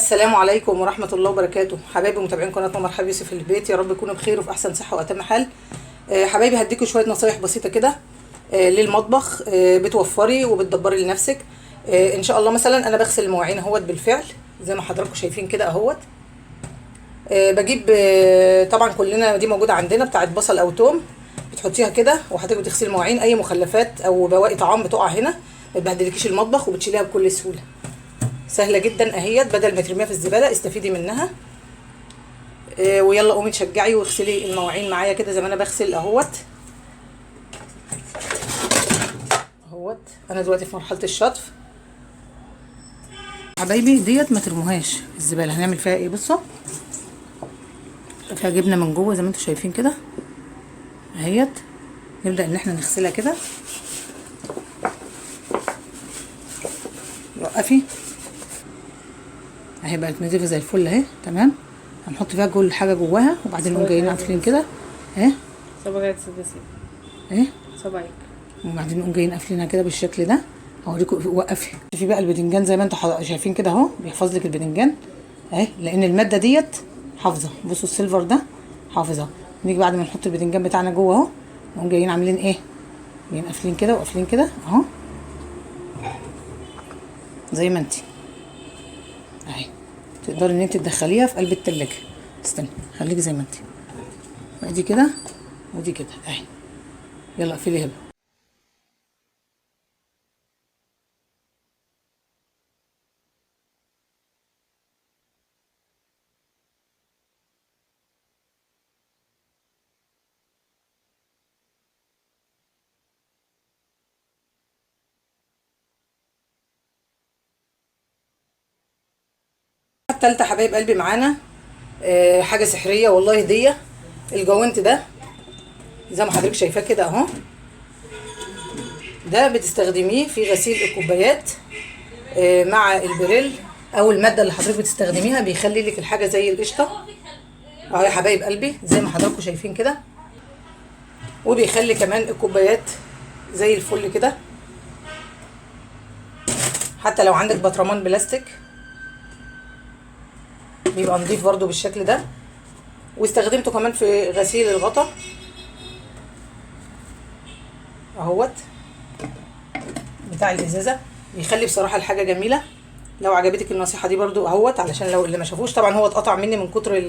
السلام عليكم ورحمة الله وبركاته. حبايبي متابعين قناة ماما مرحبا يوسف في البيت، يا رب تكونوا بخير وفي أحسن صحة وأتم حال. حبايبي هديكوا شوية نصايح بسيطة كده للمطبخ، بتوفري وبتدبري لنفسك. إن شاء الله مثلا أنا بغسل المواعين اهوت بالفعل زي ما حضراتكم شايفين كده اهوت. بجيب طبعا كلنا دي موجودة عندنا بتاعت بصل أو توم، بتحطيها كده وحضرتك بتغسلي المواعين، أي مخلفات أو بواقي طعام بتقع هنا ما تبهدلكيش المطبخ وبتشيليها بكل سهولة. سهله جدا اهيت، بدل ما ترميها في الزباله استفيدي منها. ويلا قومي تشجعي واغسلي المواعين معايا كده زي ما انا بغسل اهوت. انا دلوقتي في مرحله الشطف. حبايبي ديت ما ترموهاش في الزباله، هنعمل فيها ايه؟ بصوا فيها جبنه من جوه زي ما انتم شايفين كده اهيت. نبدا ان احنا نغسلها كده. وقفي اهي، بقت نضيفه زي الفل اهي، تمام. هنحط فيها كل حاجه جواها وبعدين نقوم جايين قافلين كده اهي. صباعك سداسي اهي صباعك، وبعدين نقوم جايين قافلينها كده بالشكل ده. هوريكم. وقفي. شوفي بقى الباذنجان زي ما انتم شايفين كده اهو، بيحفظ لك الباذنجان اهي، لان الماده ديت حافظه. بصوا السيلفر ده حافظه. نيجي بعد ما نحط الباذنجان بتاعنا جوه اهو، نقوم جايين عاملين ايه؟ جايين قافلين كده وقافلين كده اهو زي ما انت اهي. تقدري ان انت تدخليها في قلب التلاجة. استني خليكي زي ما انت، ادي كده ودي كده اهي. يلا اقفلي هبه. التالتة حبايب قلبي معانا حاجة سحرية والله، هدية. الجوانت ده زي ما حضرتك شايفاه كده اهو، ده بتستخدميه في غسيل الكوبايات مع البريل او المادة اللي حضرتك بتستخدميها، بيخلي لك الحاجة زي القشطة اهو يا حبايب قلبي زي ما حضراتكم شايفين كده. وبيخلي كمان الكوبايات زي الفل كده، حتى لو عندك بطرمان بلاستيك بيبقى نضيف برضو بالشكل ده. واستخدمته كمان في غسيل الغطا اهوت بتاع الازازه، بيخلي بصراحه الحاجه جميله. لو عجبتك النصيحه دي برضو اهوت، علشان لو اللي ما شافوش، طبعا هو اتقطع مني من كتر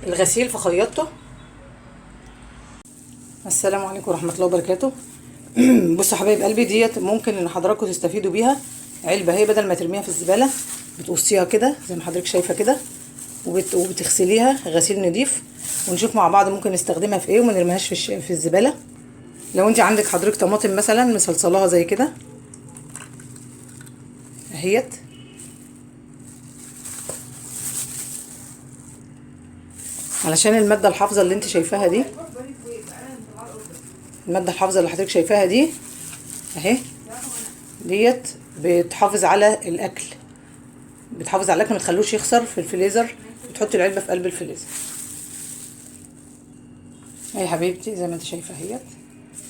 الغسيل فخيطته. السلام عليكم ورحمه الله وبركاته. بصوا حبايب قلبي، ديت ممكن ان حضراتكم تستفيدوا بيها. علبه هي بدل ما ترميها في الزباله بتقصيها كده زي ما حضرتك شايفه كده، وبتغسليها غسيل نضيف. ونشوف مع بعض ممكن نستخدمها في ايه وما نرميهاش في الزباله. لو انت عندك حضرتك طماطم مثلا مصلصلاها زي كده اهيت، علشان الماده الحافظه اللي انت شايفاها دي، الماده الحافظه اللي حضرتك شايفاها دي اهي، ديت بتحافظ على الاكل، بتحافظ على الاكل ما تخلوش يخسر في الفريزر. بتحطي العلبه في قلب الفريزر اهي يا حبيبتي زي ما انت شايفه اهيت.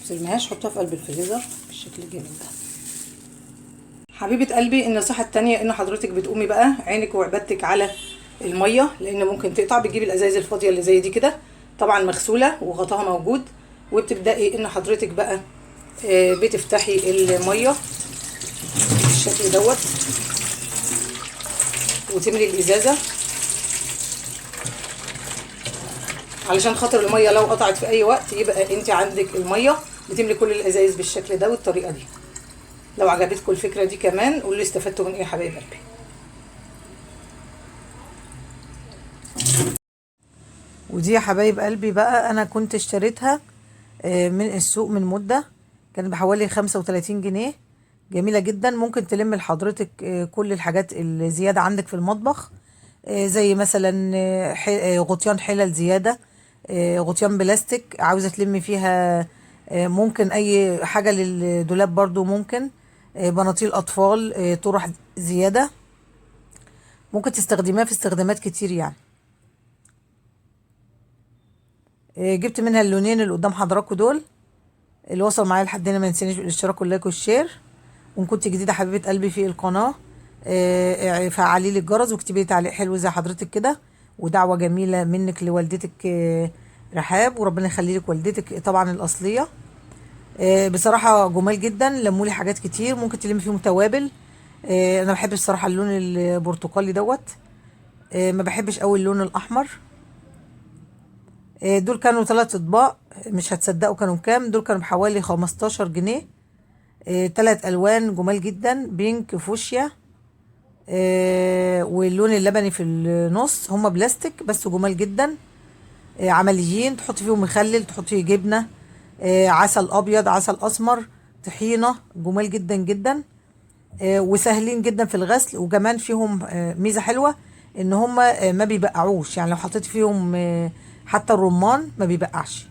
مترميهاش، حطها في قلب الفريزر بالشكل الجميل ده. حبيبه قلبي النصيحه التانية، ان حضرتك بتقومي بقى عينك وعبادتك على الميه، لان ممكن تقطع. بتجيبي الازايز الفاضيه اللي زي دي كده طبعا مغسوله وغطاها موجود، وبتبداي ان حضرتك بقى بتفتحي الميه بالشكل دوت وتملي الازازه، علشان خاطر الميه لو قطعت في اي وقت يبقى انت عندك الميه. بتملي كل الازايز بالشكل ده والطريقه دي. لو عجبتكم الفكره دي كمان قولوا لي استفدتوا من ايه يا حبايب قلبي. ودي يا حبايب قلبي بقى انا كنت اشتريتها من السوق من مده، كانت بحوالي 35 جنيه. جميله جدا، ممكن تلم لحضرتك كل الحاجات اللي زياده عندك في المطبخ، زي مثلا غطيان حلل زياده، غطيان بلاستيك عاوزه تلمي فيها، ممكن اي حاجه للدولاب برضو ممكن، بناطيل اطفال، طرح زياده، ممكن تستخدميها في استخدامات كتير يعني. جبت منها اللونين اللي قدام حضراتكم دول. اللي وصل معايا لحد هنا ما ينسينيش بالاشتراك واللايك والشير. وان كنت جديده حبيبه قلبي في القناه فعلي لي الجرس واكتبي لي تعليق حلو زي حضرتك كده، ودعوة جميلة منك لوالدتك رحاب، وربنا يخلي لك والدتك طبعا الأصلية. بصراحة جمال جدا، لموا لي حاجات كتير ممكن تلم فيهم توابل. انا بحب الصراحة اللون البرتقالي دوت. ما بحبش قوي اللون الأحمر. دول كانوا 3 أطباق، مش هتصدقوا كانوا كام، دول كانوا بحوالي 15 جنيه. 3 ألوان جمال جدا، بينك فوشيا واللون اللبني في النص، هما بلاستيك بس جمال جدا. عمليين، تحطي فيهم مخلل، تحطي جبنة، عسل أبيض، عسل أسمر، طحينة، جمال جدا جدا. وسهلين جدا في الغسل، وكمان فيهم ميزة حلوة ان هما ما بيبقعوش، يعني لو حطيت فيهم حتى الرمان ما بيبقعش.